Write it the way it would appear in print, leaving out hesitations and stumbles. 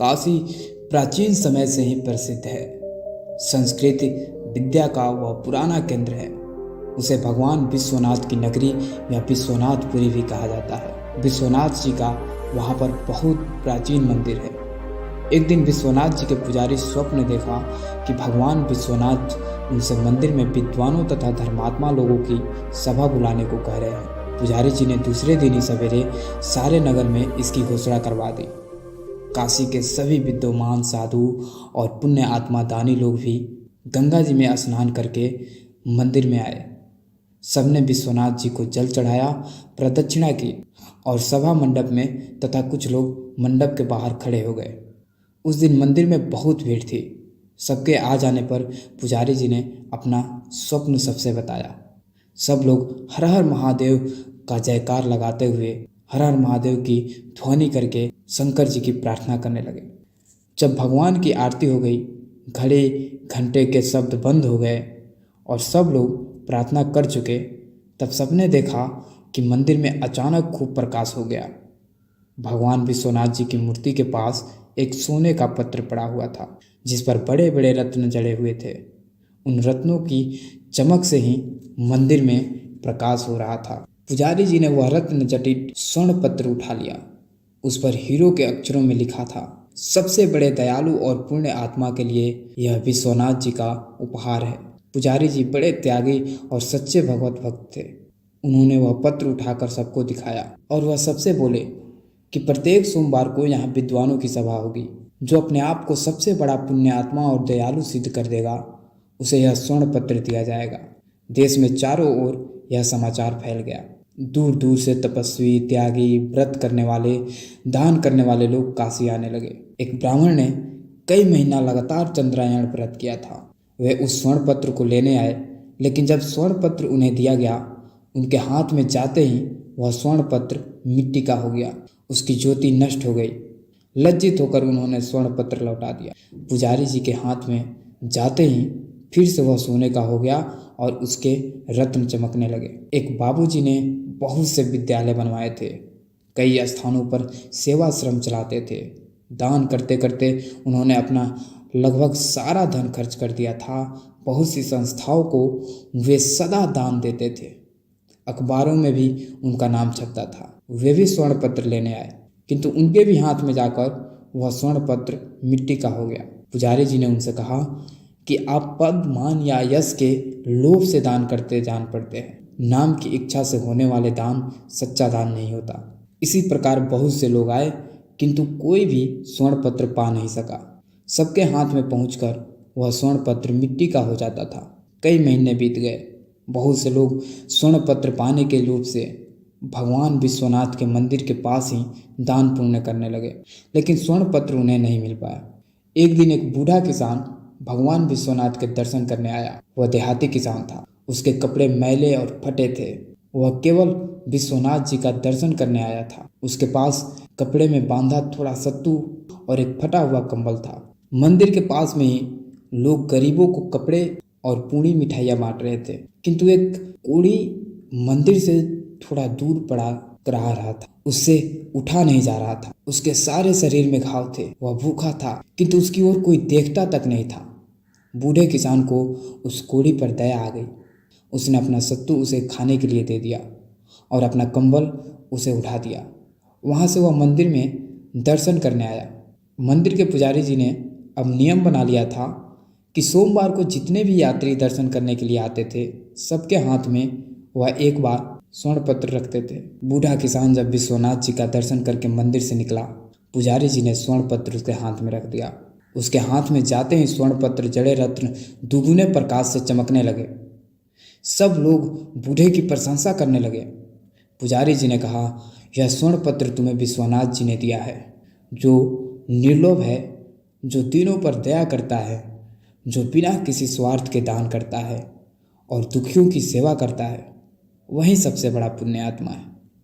काशी प्राचीन समय से ही प्रसिद्ध है। संस्कृत विद्या का वह पुराना केंद्र है। उसे भगवान विश्वनाथ की नगरी या विश्वनाथपुरी भी कहा जाता है। विश्वनाथ जी का वहाँ पर बहुत प्राचीन मंदिर है। एक दिन विश्वनाथ जी के पुजारी स्वप्न देखा कि भगवान विश्वनाथ उनसे मंदिर में विद्वानों तथा धर्मात्मा लोगों की सभा बुलाने को कह रहे हैं। पुजारी जी ने दूसरे दिन ही सवेरे सारे नगर में इसकी घोषणा करवा दी। काशी के सभी विद्वान साधु और पुण्य आत्मा दानी लोग भी गंगा जी में स्नान करके मंदिर में आए। सबने विश्वनाथ जी को जल चढ़ाया, प्रदक्षिणा की और सभा मंडप में तथा कुछ लोग मंडप के बाहर खड़े हो गए। उस दिन मंदिर में बहुत भीड़ थी। सबके आ जाने पर पुजारी जी ने अपना स्वप्न सबसे बताया। सब लोग हर हर महादेव का जयकार लगाते हुए हर हर महादेव की ध्वनि करके शंकर जी की प्रार्थना करने लगे। जब भगवान की आरती हो गई, घड़ी घंटे के शब्द बंद हो गए और सब लोग प्रार्थना कर चुके, तब सबने देखा कि मंदिर में अचानक खूब प्रकाश हो गया। भगवान विश्वनाथ जी की मूर्ति के पास एक सोने का पत्र पड़ा हुआ था, जिस पर बड़े बड़े रत्न जड़े हुए थे। उन रत्नों की चमक से ही मंदिर में प्रकाश हो रहा था। पुजारी जी ने वह रत्न जटित स्वर्ण पत्र उठा लिया। उस पर हीरो के अक्षरों में लिखा था, सबसे बड़े दयालु और पुण्य आत्मा के लिए यह विश्वनाथ जी का उपहार है। पुजारी जी बड़े त्यागी और सच्चे भगवत भक्त थे। उन्होंने वह पत्र उठाकर सबको दिखाया और वह सबसे बोले कि प्रत्येक सोमवार को यहाँ विद्वानों की सभा होगी। जो अपने आप को सबसे बड़ा पुण्य आत्मा और दयालु सिद्ध कर देगा, उसे यह स्वर्ण पत्र दिया जाएगा। देश में चारों ओर यह समाचार फैल गया। दूर दूर से तपस्वी, त्यागी, व्रत करने वाले, दान करने वाले लोग काशी आने लगे। एक ब्राह्मण ने कई महीना लगातार चंद्रायण व्रत किया था। वे उस स्वर्ण पत्र को लेने आए, लेकिन जब स्वर्ण पत्र उन्हें दिया गया, उनके हाथ में जाते ही वह स्वर्ण पत्र मिट्टी का हो गया। उसकी ज्योति नष्ट हो गई। लज्जित होकर उन्होंने स्वर्ण पत्र लौटा दिया। पुजारी जी के हाथ में जाते ही फिर से वह सोने का हो गया और उसके रत्न चमकने लगे। एक बाबूजी ने बहुत से विद्यालय बनवाए थे, कई स्थानों पर सेवा श्रम चलाते थे। दान करते करते उन्होंने अपना लगभग सारा धन खर्च कर दिया था। बहुत सी संस्थाओं को वे सदा दान देते थे। अखबारों में भी उनका नाम छपता था। वे भी स्वर्ण पत्र लेने आए, किंतु उनके भी हाथ में जाकर वह स्वर्ण पत्र मिट्टी का हो गया। पुजारी जी ने उनसे कहा कि आप पद, मान या यश के लोभ से दान करते जान पड़ते हैं। नाम की इच्छा से होने वाले दान सच्चा दान नहीं होता। इसी प्रकार बहुत से लोग आए, किंतु कोई भी स्वर्ण पत्र पा नहीं सका। सबके हाथ में पहुंचकर वह स्वर्ण पत्र मिट्टी का हो जाता था। कई महीने बीत गए। बहुत से लोग स्वर्ण पत्र पाने के लोभ से भगवान विश्वनाथ के मंदिर के पास ही दान पुण्य करने लगे, लेकिन स्वर्ण पत्र उन्हें नहीं मिल पाया। एक दिन एक बूढ़ा किसान भगवान विश्वनाथ के दर्शन करने आया। वह देहाती किसान था। उसके कपड़े मैले और फटे थे। वह केवल विश्वनाथ जी का दर्शन करने आया था। उसके पास कपड़े में बांधा थोड़ा सत्तू और एक फटा हुआ कंबल था। मंदिर के पास में ही लोग गरीबों को कपड़े और पूरी मिठाइयाँ बांट रहे थे, किंतु एक कोढ़ी मंदिर से थोड़ा दूर पड़ा रहा था। उससे उठा नहीं जा रहा था। उसके सारे शरीर में घाव थे। वह भूखा था, किंतु उसकी ओर कोई देखता तक नहीं था। बूढ़े किसान को उस कोढ़ी पर दया आ गई। उसने अपना सत्तू उसे खाने के लिए दे दिया और अपना कंबल उसे उठा दिया। वहाँ से वह मंदिर में दर्शन करने आया। मंदिर के पुजारी जी ने अब नियम बना लिया था कि सोमवार को जितने भी यात्री दर्शन करने के लिए आते थे, सबके हाथ में वह एक बार स्वर्ण पत्र रखते थे। बूढ़ा किसान जब विश्वनाथ जी का दर्शन करके मंदिर से निकला, पुजारी जी ने स्वर्ण पत्र उसके हाथ में रख दिया। उसके हाथ में जाते ही स्वर्ण पत्र जड़े रत्न दुगुने प्रकाश से चमकने लगे। सब लोग बूढ़े की प्रशंसा करने लगे। पुजारी जी ने कहा, यह स्वर्ण पत्र तुम्हें विश्वनाथ जी ने दिया है, जो निर्लोभ है, जो तीनों पर दया करता है, जो बिना किसी स्वार्थ के दान करता है और दुखियों की सेवा करता है, वही सबसे बड़ा पुण्य आत्मा है।